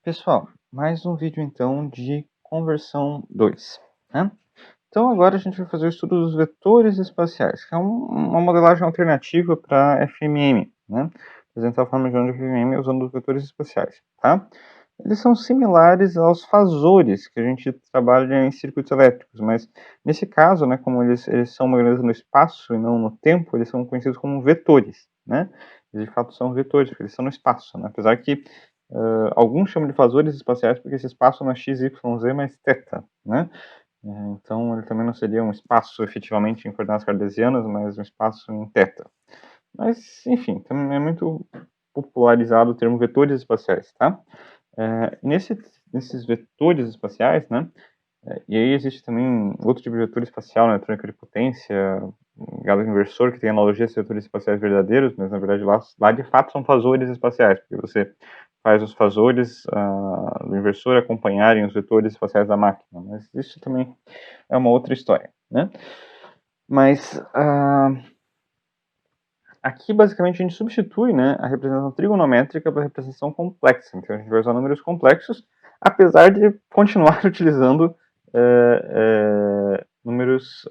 Pessoal, mais um vídeo então de conversão 2, né? Então agora a gente vai fazer o estudo dos vetores espaciais, que é uma modelagem alternativa para FMM, né? Apresentar a forma de onda de FMM usando os vetores espaciais, tá? Eles são similares aos fasores que a gente trabalha em circuitos elétricos, mas nesse caso, né, como eles são uma grandeza no espaço e não no tempo, eles são conhecidos como vetores, né? Eles de fato são vetores, porque eles são no espaço, né? Apesar que alguns chamam de fasores espaciais porque esse espaço não é x, y, z, mas θ, né? Então ele também não seria um espaço efetivamente em coordenadas cartesianas, mas um espaço em θ. Mas, enfim, também é muito popularizado o termo vetores espaciais, tá? Nesses vetores espaciais, né? E aí existe também outro tipo de vetor espacial, né, eletrônica de potência, gado inversor, que tem analogia a vetores espaciais verdadeiros, mas na verdade lá de fato são fasores espaciais, porque você faz os fasores do inversor acompanharem os vetores espaciais da máquina. Mas isso também é uma outra história, né? Mas aqui basicamente a gente substitui, né, a representação trigonométrica pela representação complexa. Então a gente vai usar números complexos, apesar de continuar utilizando números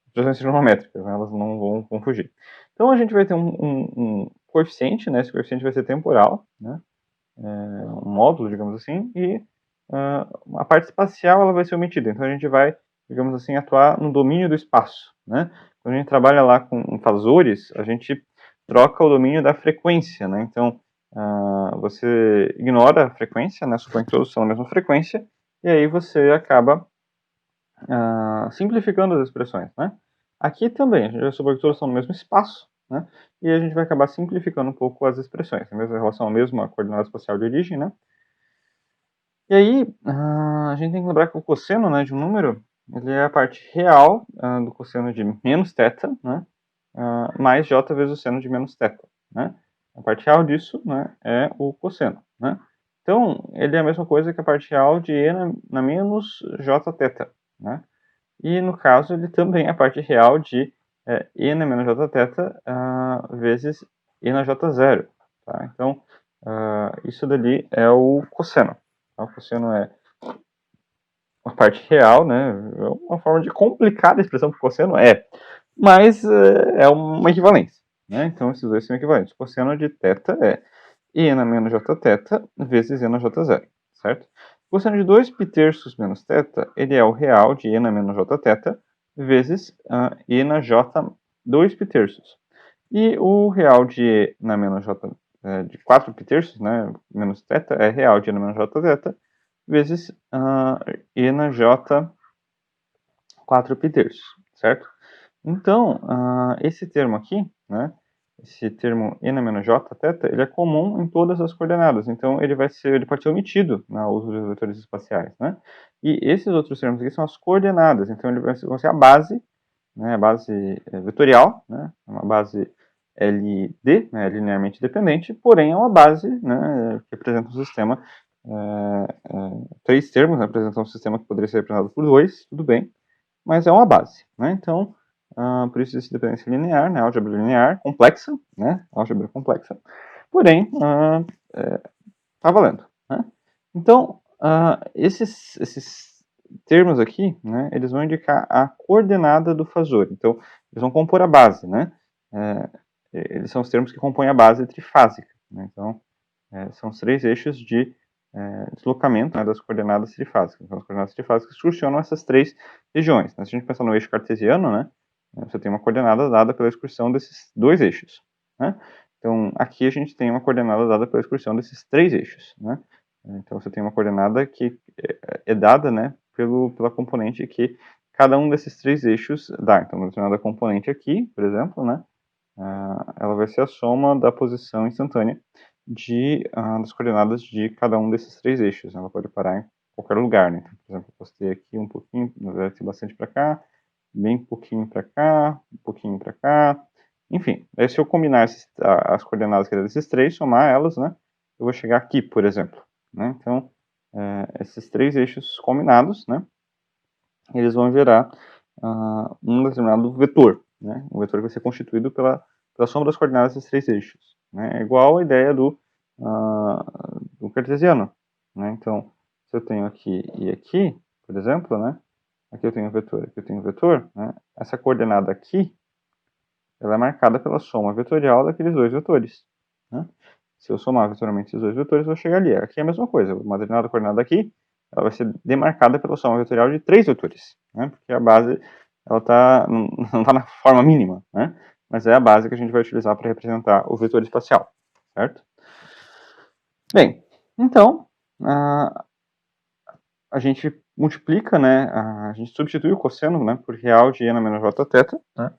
expressões trigonométricas, né? Elas não vão fugir. Então a gente vai ter um coeficiente, né? Esse coeficiente vai ser temporal, né? Um módulo, digamos assim, e a parte espacial ela vai ser omitida. Então a gente vai, digamos assim, atuar no domínio do espaço, né? Quando a gente trabalha lá com fasores, a gente troca o domínio da frequência, né? Então você ignora a frequência, né? Supõe que todos são a mesma frequência, e aí você acaba simplificando as expressões, né? Aqui também, a gente vai supor que todos são no mesmo espaço, né? E a gente vai acabar simplificando um pouco as expressões, mesmo em relação à mesma coordenada espacial de origem, né? E aí, a gente tem que lembrar que o cosseno, né, de um número, ele é a parte real do cosseno de menos θ, né? Mais j vezes o seno de menos θ, né? A parte real disso, né, é o cosseno, né? Então, ele é a mesma coisa que a parte real de e na menos jθ, né? E, no caso, ele também é a parte real de e na menos jθ vezes e na j0. Tá? Então, isso dali é o cosseno. Tá? O cosseno é a parte real, né? É uma forma de complicar a expressão para o cosseno, mas é uma equivalência. Né? Então, esses dois são equivalentes. O cosseno de θ é e na menos jθ vezes e na j0, certo? O cosseno de 2π menos θ, ele é o real de e na menos jθ vezes e na j 2π. E o real de e na menos j de 4π, né, menos θ, é real de e na menos jθ vezes e na j 4π, certo? Então, esse termo aqui, né, esse termo e na menos j θ, ele é comum em todas as coordenadas. Então, ele pode ser omitido no uso dos vetores espaciais, né? E esses outros termos aqui são as coordenadas. Então, ele vai ser a base, né, a base vetorial, né, uma base LD, né, linearmente dependente, porém é uma base, né, que representa um sistema, três termos, né, representam um sistema que poderia ser representado por dois, tudo bem, mas é uma base, né? Então, por isso existe dependência linear, né? Álgebra linear complexa, né? Álgebra complexa. Porém, tá valendo, né? Então, esses termos aqui, né? Eles vão indicar a coordenada do fasor. Então, eles vão compor a base, né? Eles são os termos que compõem a base trifásica, né? Então, são os três eixos de deslocamento, né, das coordenadas trifásicas. Então, as coordenadas trifásicas excursionam essas três regiões. Se a gente pensar no eixo cartesiano, né, você tem uma coordenada dada pela excursão desses dois eixos, né? Então, aqui a gente tem uma coordenada dada pela excursão desses três eixos, né? Então, você tem uma coordenada que é dada, né, pela componente que cada um desses três eixos dá. Então, uma determinada componente aqui, por exemplo, né, ela vai ser a soma da posição instantânea das coordenadas de cada um desses três eixos. Ela pode parar em qualquer lugar, né? Então, por exemplo, eu postei aqui um pouquinho, vai ter bastante para cá, bem pouquinho para cá, um pouquinho para cá, enfim. Aí se eu combinar as coordenadas que é desses três, somar elas, né, eu vou chegar aqui, por exemplo, né? Então, esses três eixos combinados, né, eles vão gerar um determinado vetor, né? Um vetor que vai ser constituído pela soma das coordenadas desses três eixos, né? É igual a ideia do cartesiano, né? Então, se eu tenho aqui e aqui, por exemplo, né? Aqui eu tenho um vetor, aqui eu tenho um vetor, né? Essa coordenada aqui, ela é marcada pela soma vetorial daqueles dois vetores, né? Se eu somar vetorialmente esses dois vetores, eu vou chegar ali. Aqui é a mesma coisa, uma determinada coordenada aqui, ela vai ser demarcada pela soma vetorial de 3 vetores, né? Porque a base, ela não está na forma mínima, né? Mas é a base que a gente vai utilizar para representar o vetor espacial, certo? Bem, então, a gente multiplica, né, a gente substitui o cosseno, né, por real de n menos j θ, né?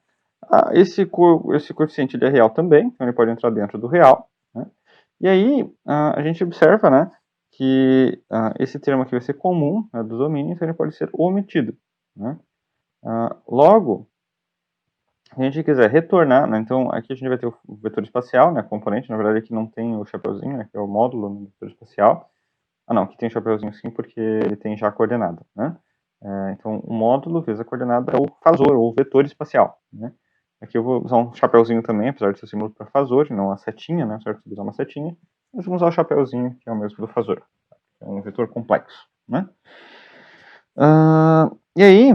Esse coeficiente ele é real também, então ele pode entrar dentro do real, né? E aí a gente observa, né, que esse termo aqui vai ser comum, né, do domínio, então ele pode ser omitido, né? Logo, se a gente quiser retornar, né, então aqui a gente vai ter o vetor espacial, né, componente, na verdade aqui não tem o chapeuzinho, né, que é o módulo do vetor espacial. Não, aqui tem o chapeuzinho sim, porque ele tem já a coordenada, né? Então, o módulo vezes a coordenada é o fasor, ou vetor espacial, né? Aqui eu vou usar um chapeuzinho também, apesar de ser símbolo para fasor, não a setinha, né? Certo? Usar uma setinha, mas vamos usar o chapeuzinho, que é o mesmo do fasor. É um vetor complexo, né? E aí,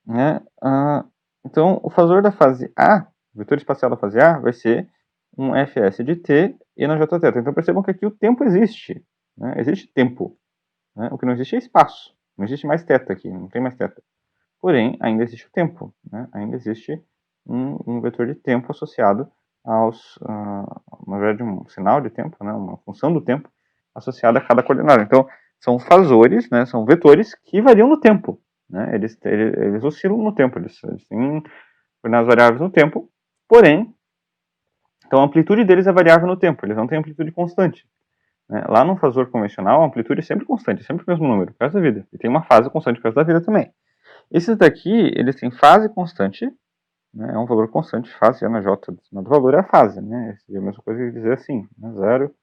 né? Então, o fasor da fase A, o vetor espacial da fase A, vai ser um fs de t e na jθ. Então, percebam que aqui o tempo existe, né? Existe tempo, né? O que não existe é espaço. Não existe mais θ aqui, não tem mais θ. Porém, ainda existe o tempo, né? Ainda existe um vetor de tempo associado na verdade, um sinal de tempo, né? Uma função do tempo associada a cada coordenada. Então, são fasores, né? São vetores que variam no tempo, né? Eles oscilam no tempo, eles têm coordenadas variáveis no tempo, porém, então a amplitude deles é variável no tempo, eles não têm amplitude constante. Né? Lá no fasor convencional, a amplitude é sempre constante, é sempre o mesmo número, por causa da vida. E tem uma fase constante por causa da vida também. Esses daqui, eles têm fase constante, né? É um valor constante, fase na J do valor é a fase, né? É a mesma coisa que dizer assim, né? 0,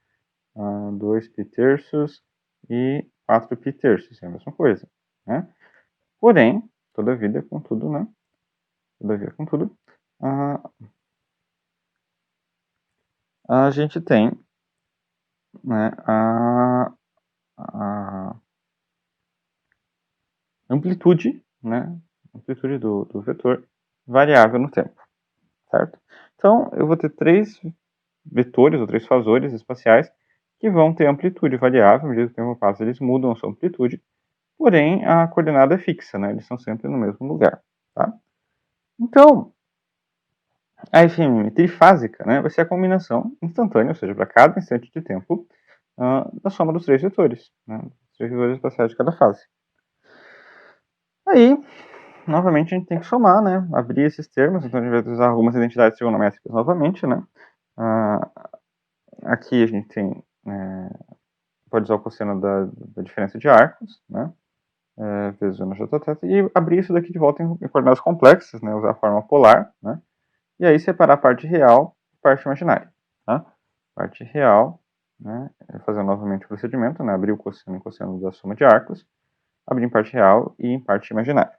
2 π terços e 4 π terços, é a mesma coisa, né? Porém, todavia, contudo, né? Todavia, contudo, a gente tem, né, a amplitude, né, amplitude do vetor variável no tempo, certo? Então, eu vou ter três vetores, ou três fasores espaciais, que vão ter amplitude variável, à medida que o tempo passa, eles mudam a sua amplitude, porém, a coordenada é fixa, né, eles são sempre no mesmo lugar, tá? Então, a FMM trifásica, né, vai ser a combinação instantânea, ou seja, para cada instante de tempo, da soma dos três vetores, né, os três vetores espaciais de cada fase. Aí, novamente, a gente tem que somar, né? Abrir esses termos, então a gente vai usar algumas identidades trigonométricas novamente, né? Aqui a gente tem, pode usar o cosseno da diferença de arcos, né? Vezes o jθ, e abrir isso daqui de volta em coordenadas complexas, né? Usar a forma polar, né? E aí separar a parte real e parte imaginária, tá? Parte real, né? Fazer novamente o procedimento, né? Abrir o cosseno em cosseno da soma de arcos, abrir em parte real e em parte imaginária.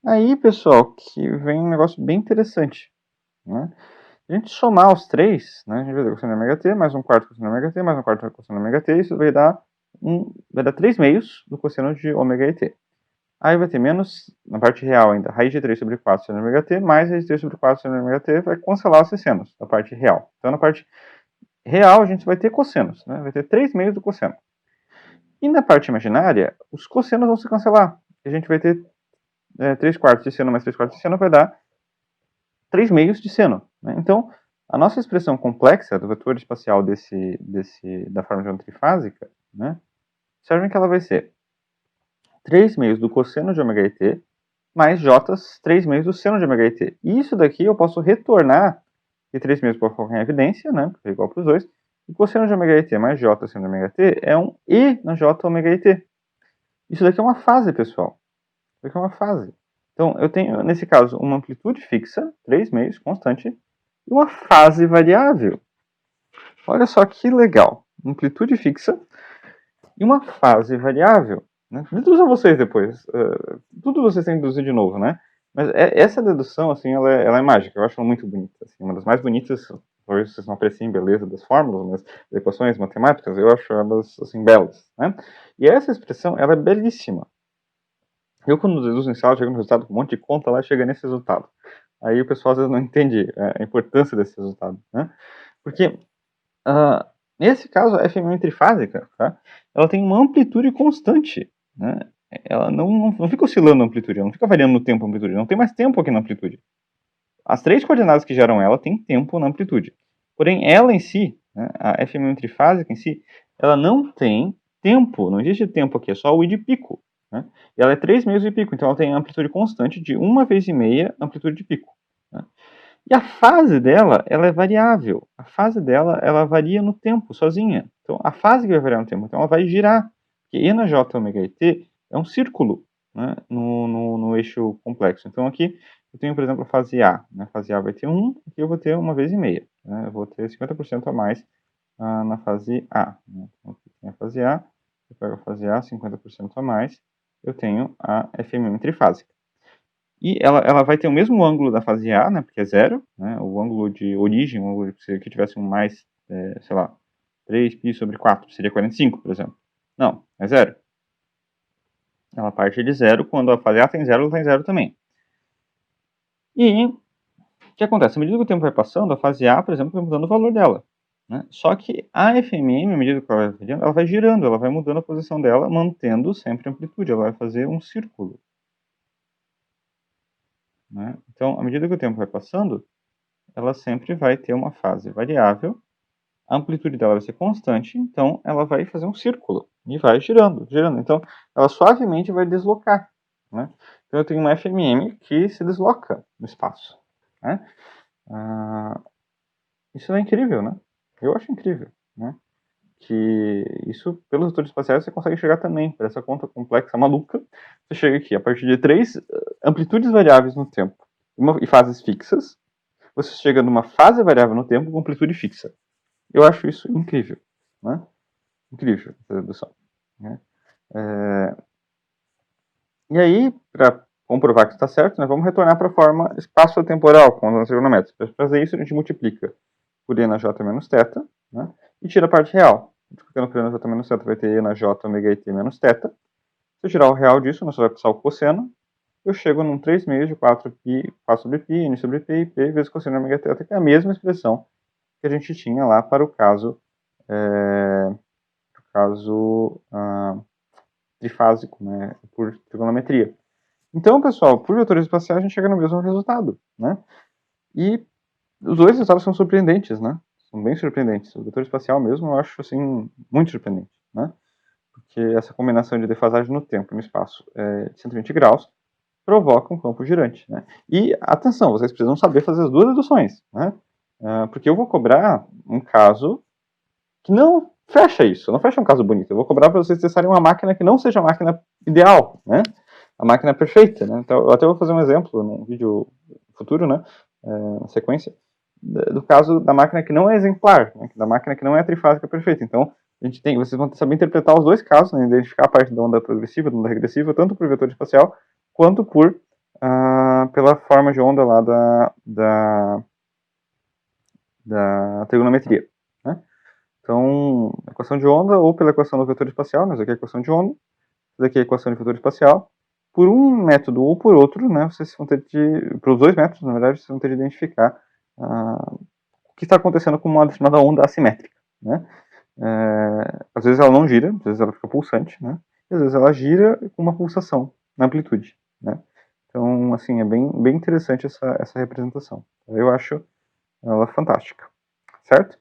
Aí, pessoal, que vem um negócio bem interessante, né? Se a gente somar os três, né, a gente vai ter cosseno ômega t, mais um quarto cosseno ômega t, mais um quarto cosseno ômega t, isso vai dar 3 meios do cosseno de ômega e t. Aí vai ter menos, na parte real ainda, raiz de 3 sobre 4 seno ômega t, mais raiz de 3 sobre 4 seno ômega t, vai cancelar os secenos da parte real. Então, na parte real, a gente vai ter cossenos, né? Vai ter 3 meios do cosseno. E na parte imaginária, os cossenos vão se cancelar. A gente vai ter 3 quartos de seno mais 3 quartos de seno vai dar 3 meios de seno. Né? Então, a nossa expressão complexa do vetor espacial da forma de onda trifásica, né, observem que ela vai ser 3 meios do cosseno de ômega t mais j 3 meios do seno de ômega t. E isso daqui eu posso retornar, e 3 meios para colocar em evidência, né, porque é igual para os dois, e cosseno de ômega t mais j seno de ômega t é um e na j ômega t. Isso daqui é uma fase, pessoal. Isso daqui é uma fase. Então, eu tenho, nesse caso, uma amplitude fixa, 3 meios, constante, e uma fase variável. Olha só que legal. Amplitude fixa e uma fase variável. Né? Deduzam vocês depois. Tudo vocês têm que deduzir de novo, né? Mas essa dedução, assim, ela é mágica. Eu acho ela muito bonita. Assim, uma das mais bonitas talvez vocês não apreciem beleza das fórmulas, mas as equações matemáticas, eu acho elas, assim, belas, né? E essa expressão, ela é belíssima. Eu, quando deduzo em sala, chego no resultado com um monte de conta lá, chega nesse resultado. Aí o pessoal às vezes não entende a importância desse resultado, né? Porque, nesse caso, a FMM trifásica, tá? Ela tem uma amplitude constante, né? Ela não fica oscilando a amplitude, ela não fica variando no tempo a amplitude, não tem mais tempo aqui na amplitude. As três coordenadas que geram ela têm tempo na amplitude. Porém, ela em si, né, a FMM trifásica em si, ela não tem tempo, não existe tempo aqui, é só o I de pico. Né? E ela é 3 meios de pico, então ela tem amplitude constante de 1,5 amplitude de pico. Né? E a fase dela, ela é variável. A fase dela, ela varia no tempo, sozinha. Então, a fase que vai variar no tempo, então ela vai girar. Porque E na J ômega t é um círculo, né, no eixo complexo. Então, aqui eu tenho, por exemplo, a fase A. Né? A fase A vai ter 1, aqui eu vou ter 1,5. Né? Eu vou ter 50% a mais na fase A. Né? Então, aqui tem a fase A, eu pego a fase A, 50% a mais, eu tenho a FMM trifásica. E ela vai ter o mesmo ângulo da fase A, né, porque é zero, né, o ângulo de origem, o ângulo que tivesse um mais, sei lá, 3π sobre 4, seria 45, por exemplo. Não, é zero. Ela parte de zero, quando a fase A tem zero, ela tem zero também. E o que acontece? À medida que o tempo vai passando, a fase A, por exemplo, vai mudando o valor dela. Né? Só que a FMM, à medida que ela vai variando, ela vai girando, ela vai mudando a posição dela, mantendo sempre a amplitude, ela vai fazer um círculo. Né? Então, à medida que o tempo vai passando, ela sempre vai ter uma fase variável, a amplitude dela vai ser constante, então ela vai fazer um círculo e vai girando, girando. Então, ela suavemente vai deslocar. Né? Então, eu tenho uma FMM que se desloca no espaço. Né? Isso é incrível, né? Eu acho incrível, né? Que isso, pelos vetores espaciais, você consegue chegar também, para essa conta complexa maluca. Você chega aqui, a partir de 3 amplitudes variáveis no tempo e fases fixas, você chega numa fase variável no tempo com amplitude fixa. Eu acho isso incrível, né? Incrível essa dedução. Né? E aí, para comprovar que está certo, né, vamos retornar para a forma espaço-temporal com os trigonométricos. Para fazer isso, a gente multiplica por e na j menos θ, né, e tira a parte real. Multiplicando por e na j menos θ, vai ter e na j ômega t menos θ. Se eu tirar o real disso, nós só vai passar o cosseno. Eu chego num 3 meios de 4π, 4 sobre π, n sobre π, p vezes cosseno ômega θ, que é a mesma expressão que a gente tinha lá para o caso trifásico, né, por trigonometria. Então, pessoal, por vetores espaciais a gente chega no mesmo resultado, né? E os dois resultados são surpreendentes, né? São bem surpreendentes. O vetor espacial mesmo eu acho, assim, muito surpreendente, né? Porque essa combinação de defasagem no tempo e no espaço de 120 graus provoca um campo girante, né? E, atenção, vocês precisam saber fazer as duas deduções, né? Porque eu vou cobrar um caso que não fecha isso, não fecha um caso bonito. Eu vou cobrar para vocês testarem uma máquina que não seja a máquina ideal, né? A máquina perfeita, né? Então, eu até vou fazer um exemplo num vídeo futuro, né? Na sequência, do caso da máquina que não é exemplar, né? Da máquina que não é a trifásica perfeita. Então, vocês vão saber interpretar os dois casos, né? Identificar a parte da onda progressiva, da onda regressiva, tanto por vetor espacial, quanto pela forma de onda lá da trigonometria, né? Então, equação de onda ou pela equação do vetor espacial, mas aqui é a equação de onda, isso aqui é a equação de vetor espacial. Por um método ou por outro, né, vocês vão ter de, para os dois métodos, na verdade, vocês vão ter de identificar o que está acontecendo com uma determinada onda assimétrica, né? Às vezes ela não gira, às vezes ela fica pulsante, né? E às vezes ela gira com uma pulsação na amplitude, né? Então, assim, é bem interessante essa representação. Eu acho ela fantástica, certo?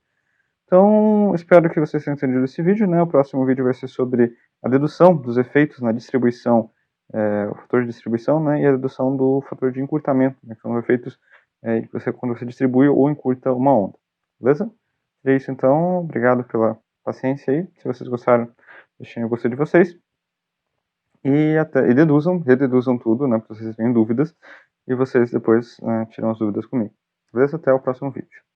Então, espero que vocês tenham entendido esse vídeo, né? O próximo vídeo vai ser sobre a dedução dos efeitos na distribuição, o fator de distribuição, né? E a dedução do fator de encurtamento, né? Que são efeitos quando você distribui ou encurta uma onda. Beleza? É isso então. Obrigado pela paciência aí. Se vocês gostaram, deixem o gostei de vocês. E rededuzam tudo, né? Para vocês tenham dúvidas. E vocês depois tiram as dúvidas comigo. Beleza? Até o próximo vídeo.